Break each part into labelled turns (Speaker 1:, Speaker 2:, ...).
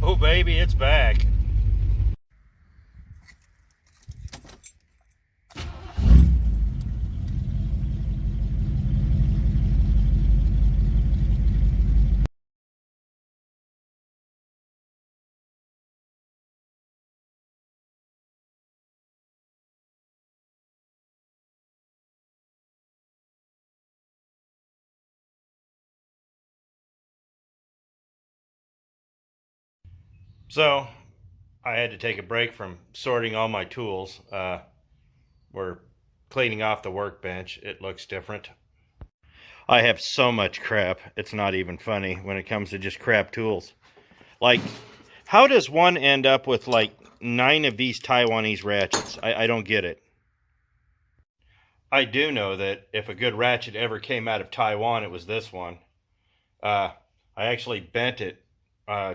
Speaker 1: Oh baby, it's back. So I had to take a break from sorting all my tools. We're cleaning off the workbench. It looks different. I have so much crap, it's not even funny when it comes to just crap tools. Like, how does one end up with like 9 of these Taiwanese ratchets? I don't get it. I do know that if a good ratchet ever came out of Taiwan, it was this one. I actually bent it,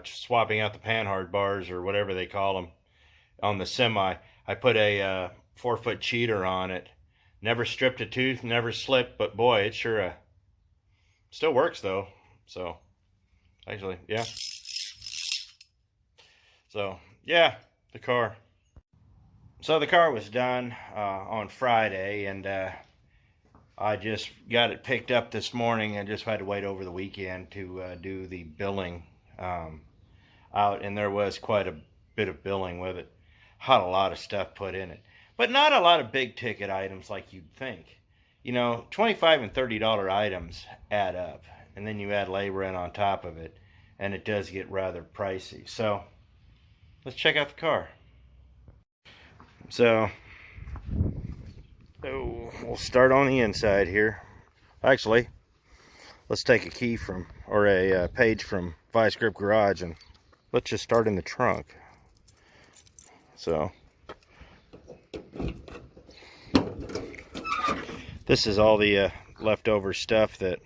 Speaker 1: swapping out the panhard bars or whatever they call them on the semi. I put a 4-foot cheater on it. Never stripped a tooth, never slipped, but boy, it sure still works though. So, actually, yeah. So, yeah, the car. So the car was done on Friday, and I just got it picked up this morning and just had to wait over the weekend to do the billing out, and there was quite a bit of billing with it. Had a lot of stuff put in it, but not a lot of big ticket items like you'd think. You know, $25 and $30 items add up, and then you add labor in on top of it, and it does get rather pricey. So let's check out the car. So we'll start on the inside here. Actually, let's take a key from, or a page from Vice Grip Garage, and let's just start in the trunk. So this is all the leftover stuff that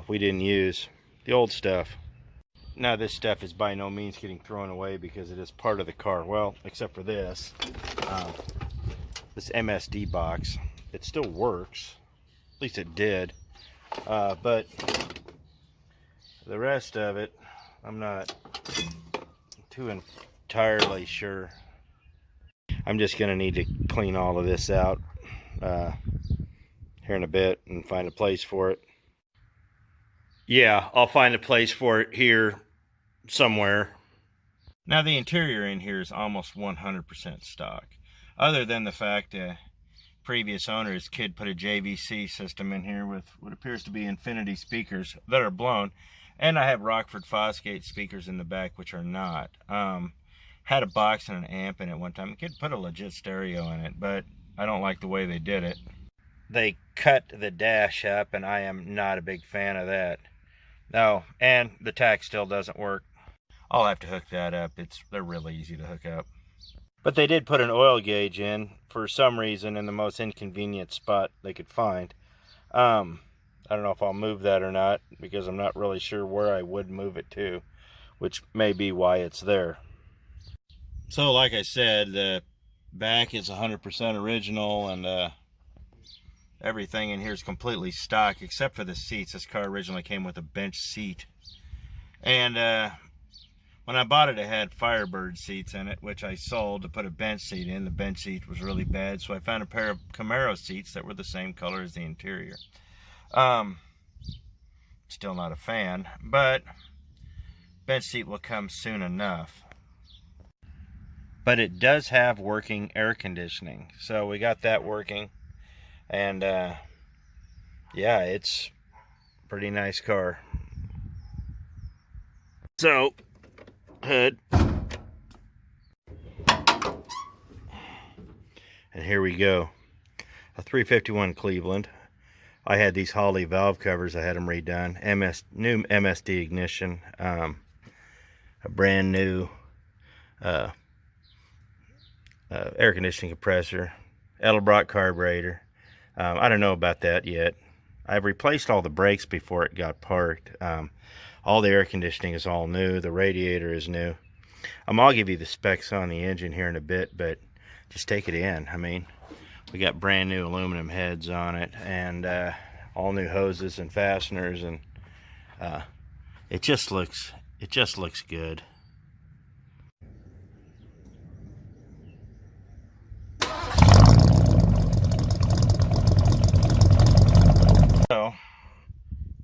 Speaker 1: we didn't use, the old stuff. Now this stuff is by no means getting thrown away because it is part of the car. Well, except for this MSD box. It still works, at least it did, but the rest of it I'm not too entirely sure. I'm just gonna need to clean all of this out here in a bit and find a place for it. Yeah, I'll find a place for it here somewhere. Now the interior in here is almost 100% stock, other than the fact that previous owner's kid put a JVC system in here with what appears to be infinity speakers that are blown, and I have Rockford Fosgate speakers in the back which are not. Had a box and an amp in it one time. The kid put a legit stereo in it, but I don't like the way they did it. They cut the dash up, and I am not a big fan of that. No, and the tack still doesn't work. I'll have to hook that up. They're really easy to hook up. But they did put an oil gauge in, for some reason, in the most inconvenient spot they could find. I don't know if I'll move that or not, because I'm not really sure where I would move it to, which may be why it's there. So, like I said, the back is 100% original, and everything in here is completely stock except for the seats. This car originally came with a bench seat, and when I bought it, it had Firebird seats in it, which I sold to put a bench seat in. The bench seat was really bad, so I found a pair of Camaro seats that were the same color as the interior. Still not a fan, but bench seat will come soon enough. But it does have working air conditioning, so we got that working. And yeah, it's a pretty nice car. So, hood. And here we go. A 351 Cleveland. I had these Holley valve covers. I had them redone. New MSD ignition. A brand new air conditioning compressor. Edelbrock carburetor. I don't know about that yet. I've replaced all the brakes before it got parked. All the air conditioning is all new. The radiator is new. I'll give you the specs on the engine here in a bit, but just take it in. I mean, we got brand new aluminum heads on it, and all new hoses and fasteners, and it just looks It just looks good. So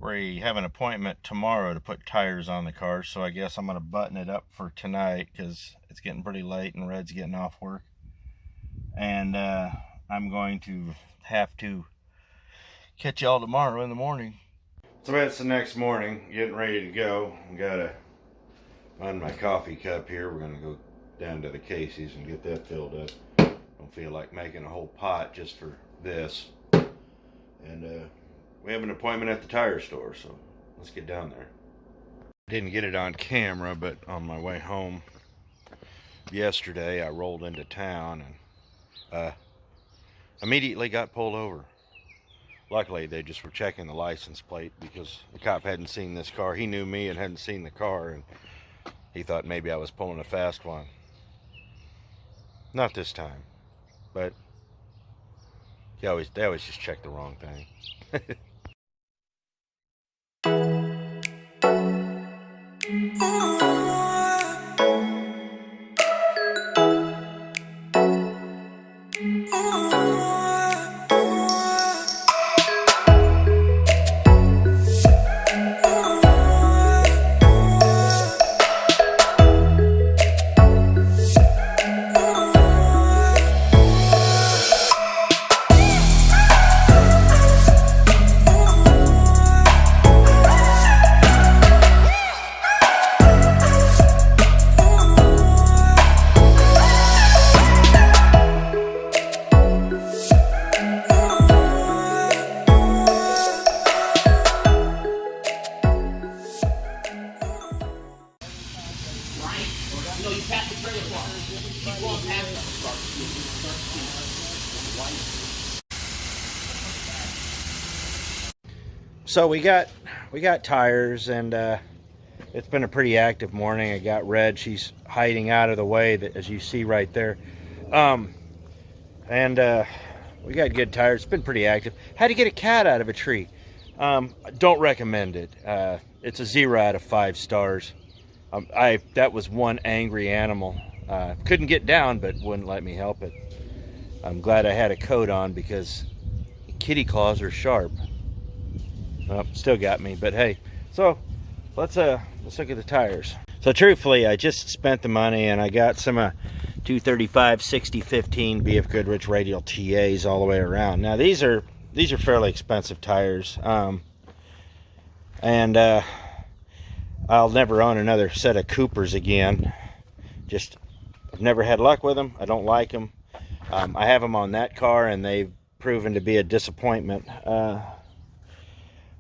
Speaker 1: we have an appointment tomorrow to put tires on the car, so I guess I'm going to button it up for tonight because it's getting pretty late and Red's getting off work. And I'm going to have to catch y'all tomorrow in the morning. So it's the next morning, getting ready to go. I gotta find my coffee cup here. We're gonna go down to the Casey's and get that filled up. Don't feel like making a whole pot just for this. And we have an appointment at the tire store, so let's get down there. I didn't get it on camera, but on my way home yesterday, I rolled into town and immediately got pulled over. Luckily, they just were checking the license plate because the cop hadn't seen this car. He knew me and hadn't seen the car, and he thought maybe I was pulling a fast one. Not this time, but they always just check the wrong thing. So we got tires, and it's been a pretty active morning. I got Red, she's hiding out of the way, as you see right there. We got good tires. It's been pretty active. Had to get a cat out of a tree. Don't recommend it. It's a 0 out of 5 stars. That was one angry animal. Couldn't get down, but wouldn't let me help it. I'm glad I had a coat on because kitty claws are sharp. Oh, still got me, but hey. So let's look at the tires. So truthfully, I just spent the money and I got some 235 60/15 BF Goodrich radial TAs all the way around. Now these are fairly expensive tires, and I'll never own another set of Coopers again. I've never had luck with them. I don't like them. I have them on that car and they've proven to be a disappointment.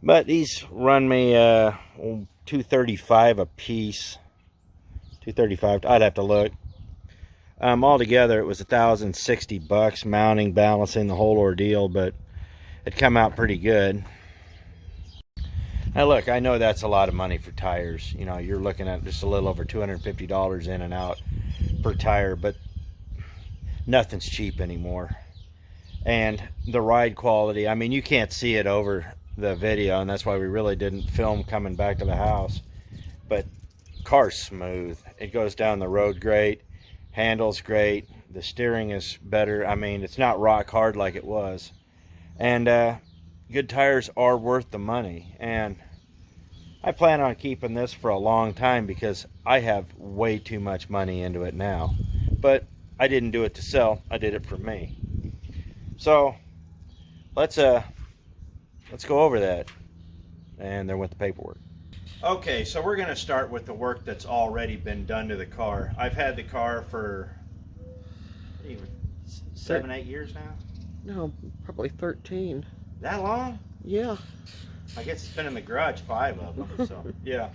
Speaker 1: But these run me 235 a piece. 235. I'd have to look. Altogether, it was $1,060 mounting, balancing, the whole ordeal, but it come out pretty good. Now look, I know that's a lot of money for tires. You know, you're looking at just a little over $250 in and out per tire, but nothing's cheap anymore. And the ride quality, I mean, you can't see it over the video, and that's why we really didn't film coming back to the house. But car's smooth. It goes down the road great. Handles great. The steering is better. I mean, it's not rock hard like it was. And good tires are worth the money. And I plan on keeping this for a long time because I have way too much money into it now. But I didn't do it to sell. I did it for me. So let's go over that, and then with the paperwork. Okay, so we're going to start with the work that's already been done to the car. I've had the car for 7, 8 years now.
Speaker 2: No, probably 13.
Speaker 1: That long?
Speaker 2: Yeah.
Speaker 1: I guess it's been in the garage 5 of them. So yeah.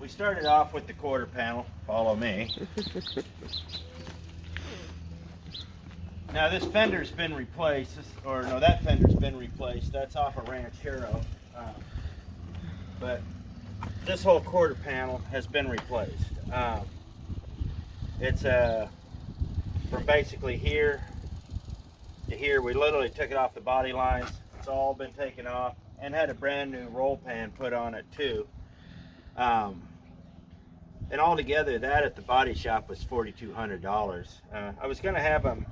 Speaker 1: We started off with the quarter panel. Follow me. Now this fender's been replaced, that fender's been replaced. That's off a Ranchero. But this whole quarter panel has been replaced. It's from basically here to here. We literally took it off the body lines. It's all been taken off, and had a brand new roll pan put on it too. And altogether, that at the body shop was $4,200. I was going to have them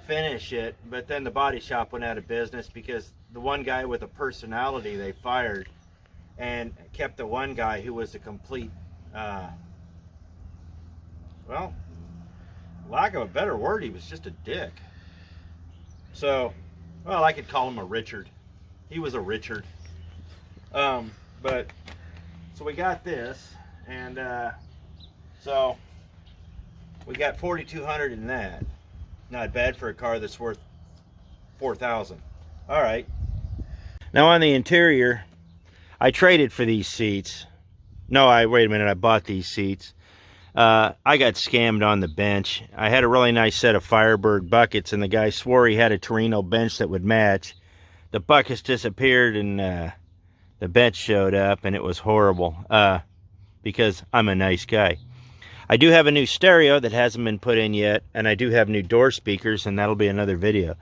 Speaker 1: finish it, but then the body shop went out of business because the one guy with a personality they fired, and kept the one guy who was a complete, well, lack of a better word, he was just a dick. So, well, I could call him a Richard. He was a Richard. But, so we got this, and so we got $4,200 in that. Not bad for a car that's worth $4,000. All right. Now on the interior, I traded for these seats. No, wait a minute, I bought these seats. I got scammed on the bench. I had a really nice set of Firebird buckets, and the guy swore he had a Torino bench that would match. The buckets disappeared, and the bench showed up, and it was horrible because I'm a nice guy. I do have a new stereo that hasn't been put in yet, and I do have new door speakers, and that'll be another video.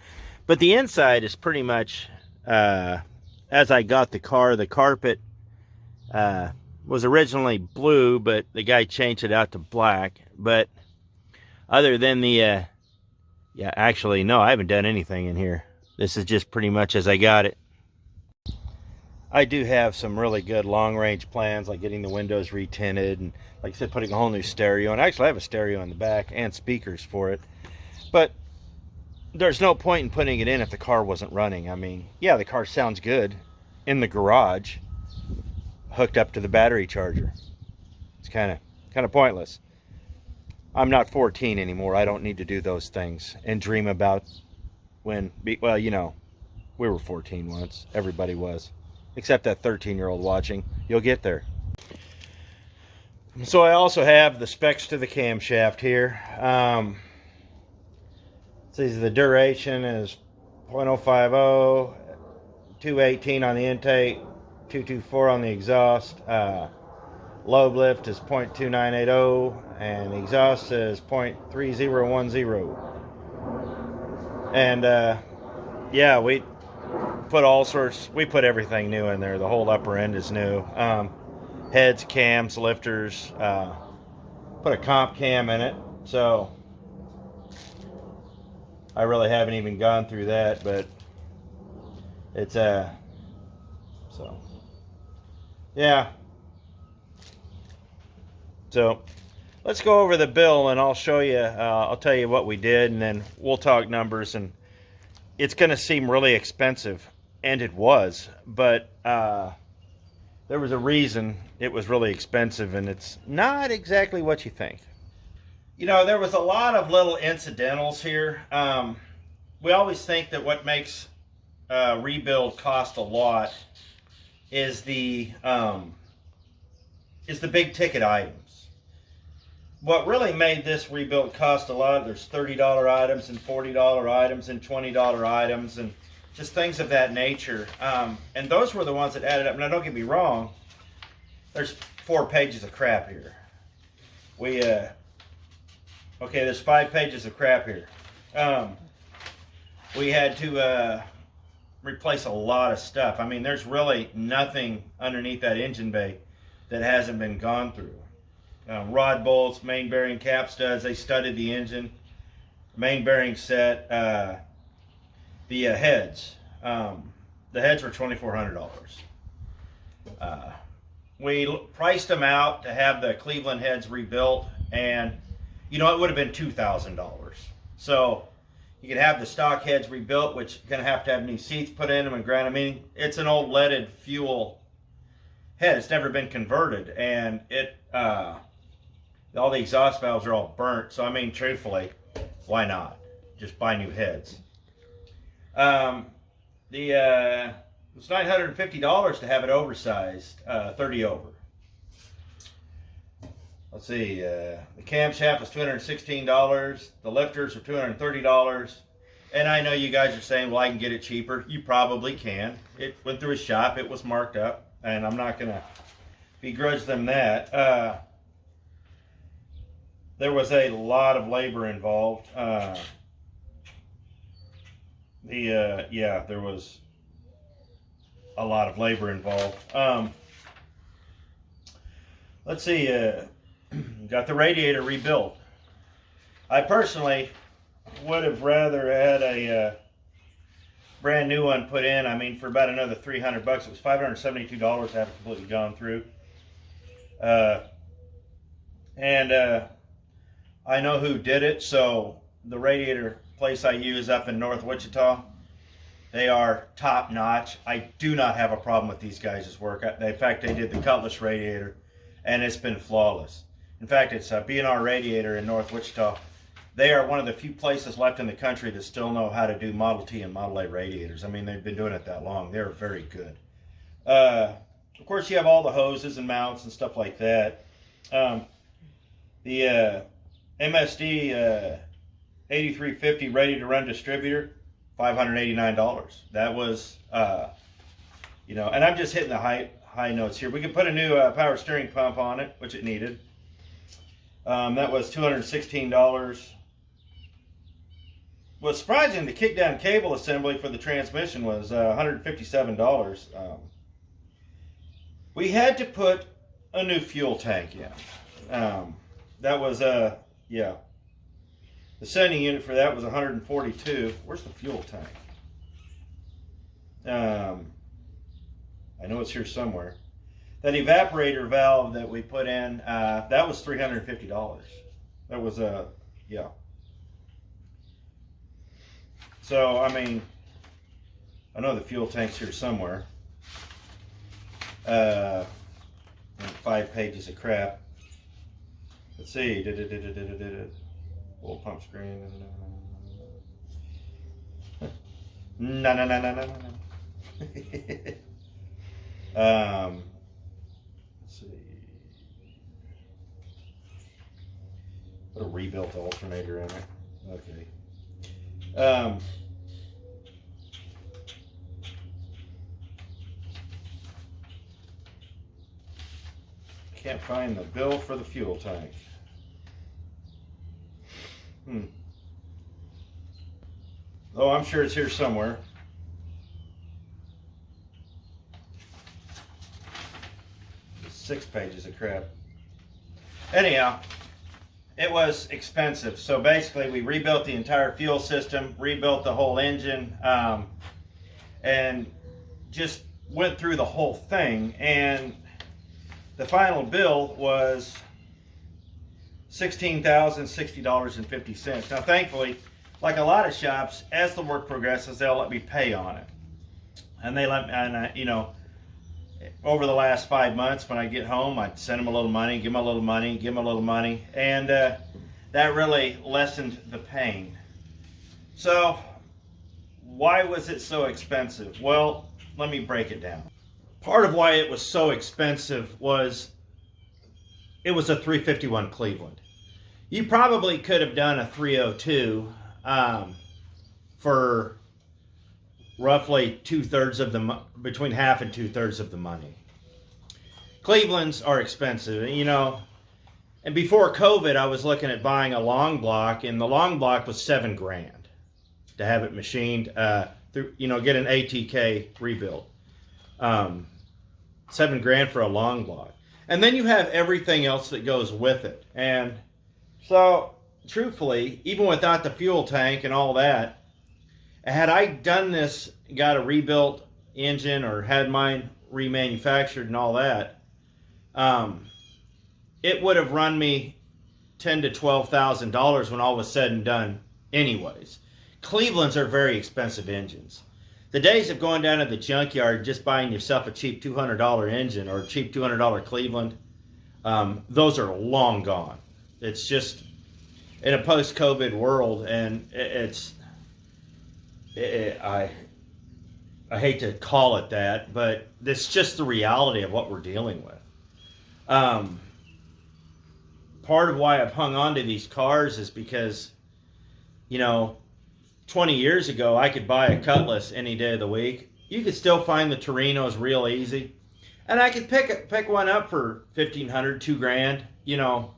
Speaker 1: But the inside is pretty much as I got the car. The carpet was originally blue, but the guy changed it out to black. But other than the yeah, actually no, I haven't done anything in here. This is just pretty much as I got it. I do have some really good long-range plans, like getting the windows retinted, and like I said, putting a whole new stereo. And actually I have a stereo in the back and speakers for it, but there's no point in putting it in if the car wasn't running. I mean, yeah, the car sounds good in the garage hooked up to the battery charger. It's kind of pointless. I'm not 14 anymore. I don't need to do those things and dream about when, well, you know, we were 14 once. Everybody was, except that 13-year-old watching. You'll get there. So I also have the specs to the camshaft here. So the duration is 0.050, 218 on the intake, 224 on the exhaust. Lobe lift is 0.2980, and the exhaust is 0.3010. And yeah, we put all sorts, we put everything new in there. The whole upper end is new. Heads, cams, lifters, put a comp cam in it. So I really haven't even gone through that, but it's so yeah. So let's go over the bill, and I'll show you, I'll tell you what we did, and then we'll talk numbers. And it's going to seem really expensive, and it was, but there was a reason it was really expensive, and it's not exactly what you think. You know, there was a lot of little incidentals here. We always think that what makes rebuild cost a lot is the big ticket items. What really made this rebuild cost a lot, there's $30 items and $40 items and $20 items and just things of that nature. And those were the ones that added up. Now, don't get me wrong, there's 4 pages of crap here. Okay, there's 5 pages of crap here. We had to replace a lot of stuff. I mean, there's really nothing underneath that engine bay that hasn't been gone through. Rod bolts, main bearing cap studs, they studded the engine. Main bearing set. The heads. The heads were $2,400. We priced them out to have the Cleveland heads rebuilt, and you know, it would have been $2,000. So you could have the stock heads rebuilt, which you're going to have new seats put in them and ground. I mean, it's an old leaded fuel head. It's never been converted, and it all the exhaust valves are all burnt. So I mean, truthfully, why not just buy new heads? It was $950 to have it oversized, 30 over. Let's see, the camshaft was $216. The lifters were $230. And I know you guys are saying, well, I can get it cheaper. You probably can. It went through a shop. It was marked up. And I'm not going to begrudge them that. There was a lot of labor involved. Yeah, there was a lot of labor involved. Let's see, got the radiator rebuilt. I personally would have rather had a brand new one put in. I mean, for about another $300. It was $572 to have it completely gone through. And I know who did it, so the radiator place I use up in North Wichita, they are top notch. I do not have a problem with these guys' work. In fact, they did the Cutlass radiator, and it's been flawless. In fact, it's a B&R Radiator in North Wichita. They are one of the few places left in the country that still know how to do Model T and Model A radiators. I mean, they've been doing it that long. They're very good. Of course, you have all the hoses and mounts and stuff like that. The MSD 8350 ready-to-run distributor, $589. That was, you know, and I'm just hitting the high notes here. We could put a new power steering pump on it, which it needed. That was $216. What's surprising, the kick-down cable assembly for the transmission was $157. We had to put a new fuel tank in. That was, yeah. The sending unit for that was $142. Where's the fuel tank? I know it's here somewhere. That evaporator valve that we put in, that was $350. That was, yeah. So, I mean, I know the fuel tank's here somewhere. 5 pages of crap. Let's see. Oil pump screen. No. Let's see. Put a rebuilt alternator in it. Okay. Can't find the bill for the fuel tank. Oh, I'm sure it's here somewhere. It's 6 pages of crap. Anyhow, it was expensive. So basically, we rebuilt the entire fuel system, rebuilt the whole engine, and just went through the whole thing. And the final bill was $16,060.50. Now, thankfully, like a lot of shops, as the work progresses, they'll let me pay on it. And they let me, and you know, over the last 5 months, when I get home, I'd send them a little money, give them a little money, give them a little money, and that really lessened the pain. So, why was it so expensive? Well, let me break it down. Part of why it was so expensive was it was a 351 Cleveland. You probably could have done a 302 for roughly between half and 2/3 of the money. Clevelands are expensive, you know. And before COVID, I was looking at buying a long block, and the long block was $7 grand to have it machined. You know, get an ATK rebuild. $7 grand for a long block. And then you have everything else that goes with it. And so, truthfully, even without the fuel tank and all that, had I done this, got a rebuilt engine or had mine remanufactured and all that, it would have run me $10,000 to $12,000 when all was said and done anyways. Clevelands are very expensive engines. The days of going down to the junkyard just buying yourself a cheap $200 engine or a cheap $200 Cleveland, those are long gone. It's just in a post-COVID world, and I hate to call it that, but it's just the reality of what we're dealing with. Part of why I've hung on to these cars is because, you know, 20 years ago, I could buy a Cutlass any day of the week. You could still find the Torinos real easy. And I could pick one up for $1,500, $2 grand, you know,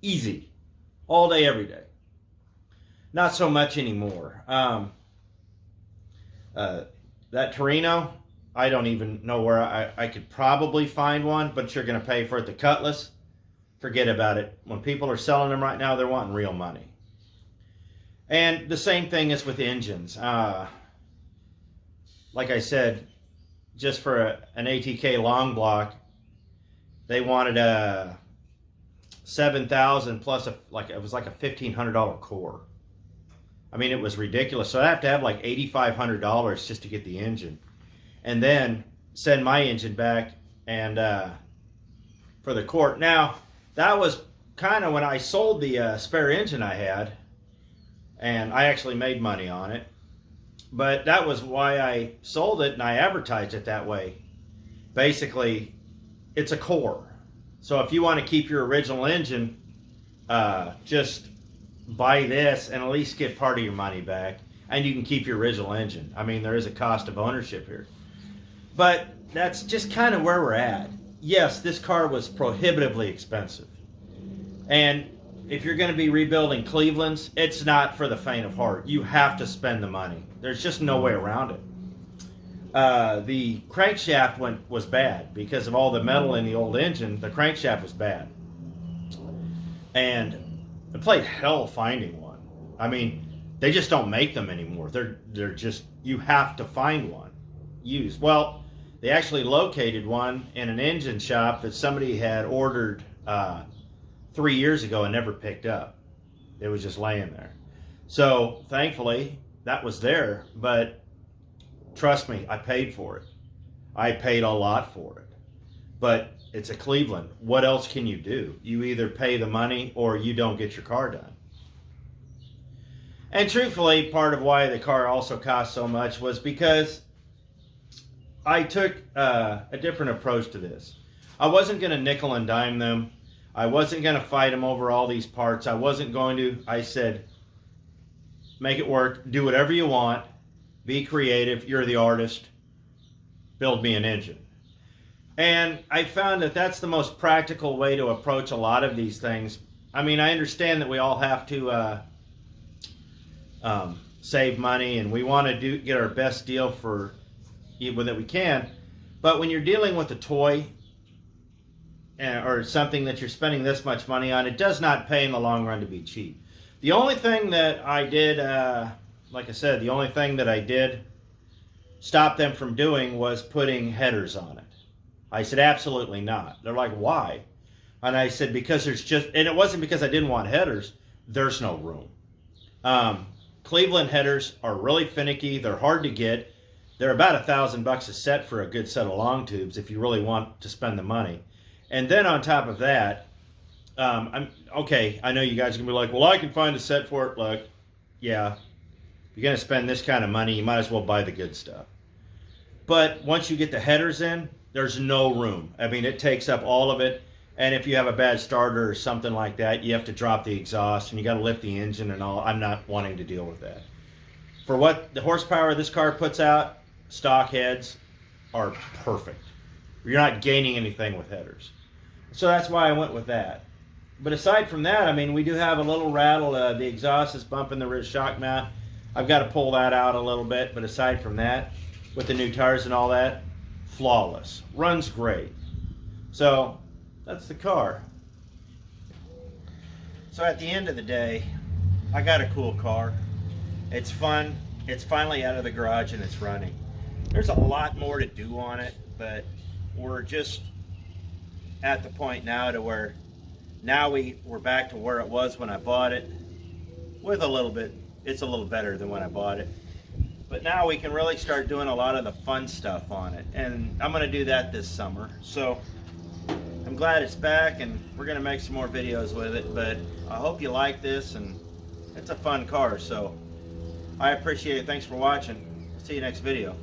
Speaker 1: easy. All day, every day. Not so much anymore. That Torino, I don't even know where I could probably find one, but you're going to pay for it. The Cutlass, forget about it. When people are selling them right now, they're wanting real money. And the same thing is with engines. Like I said, just for an ATK long block, they wanted a 7,000 plus it was like a $1,500 core. I mean, it was ridiculous. So I have to have like $8,500 just to get the engine, and then send my engine back and for the core. Now that was kind of when I sold the spare engine I had, and I actually made money on it. But that was why I sold it, and I advertised it that way. Basically, it's a core. So if you want to keep your original engine, just buy this and at least get part of your money back, and you can keep your original engine. I mean, there is a cost of ownership here. But that's just kind of where we're at. Yes, this car was prohibitively expensive. And if you're going to be rebuilding Cleveland's, it's not for the faint of heart. You have to spend the money. There's just no way around it. The crankshaft was bad because of all the metal in the old engine. The crankshaft was bad, and it played hell finding one. I mean, they just don't make them anymore. They're just, you have to find one used. Well, they actually located one in an engine shop that somebody had ordered 3 years ago and never picked up. It was just laying there. So thankfully that was there, but trust me, I paid for it. I paid a lot for it. But it's a Cleveland. What else can you do? You either pay the money or you don't get your car done. And truthfully, part of why the car also cost so much was because I took a different approach to this. I wasn't going to nickel and dime them. I wasn't going to fight them over all these parts. I wasn't going to. I said, make it work. Do whatever you want. Be creative. You're the artist. Build me an engine. And I found that that's the most practical way to approach a lot of these things. I mean, I understand that we all have to save money, and we want to get our best deal for that we can. But when you're dealing with a toy or something that you're spending this much money on, it does not pay in the long run to be cheap. The only thing that I did, like I said, the only thing that I did stop them from doing was putting headers on it. I said, absolutely not. They're like, why? And I said, because there's just, and it wasn't because I didn't want headers, there's no room. Cleveland headers are really finicky. They're hard to get. They're about $1,000 a set for a good set of long tubes if you really want to spend the money. And then on top of that, okay, I know you guys are going to be like, well, I can find a set for it. Look, yeah, if you're going to spend this kind of money, you might as well buy the good stuff. But once you get the headers in, there's no room. I mean, it takes up all of it. And if you have a bad starter or something like that, you have to drop the exhaust and you got to lift the engine and all. I'm not wanting to deal with that. For what the horsepower this car puts out, stock heads are perfect. You're not gaining anything with headers. So that's why I went with that. But aside from that, I mean, we do have a little rattle. The exhaust is bumping the rear shock mount. I've got to pull that out a little bit. But aside from that, with the new tires and all that, flawless. Runs great. So that's the car. So at the end of the day, I got a cool car. It's fun. It's finally out of the garage and it's running. There's a lot more to do on it, but we're just at the point now to where now we're back to where it was when I bought it. With a little bit, it's a little better than when I bought it. But now we can really start doing a lot of the fun stuff on it. And I'm going to do that this summer. So I'm glad it's back, and we're going to make some more videos with it. But I hope you like this, and it's a fun car. So I appreciate it. Thanks for watching. See you next video.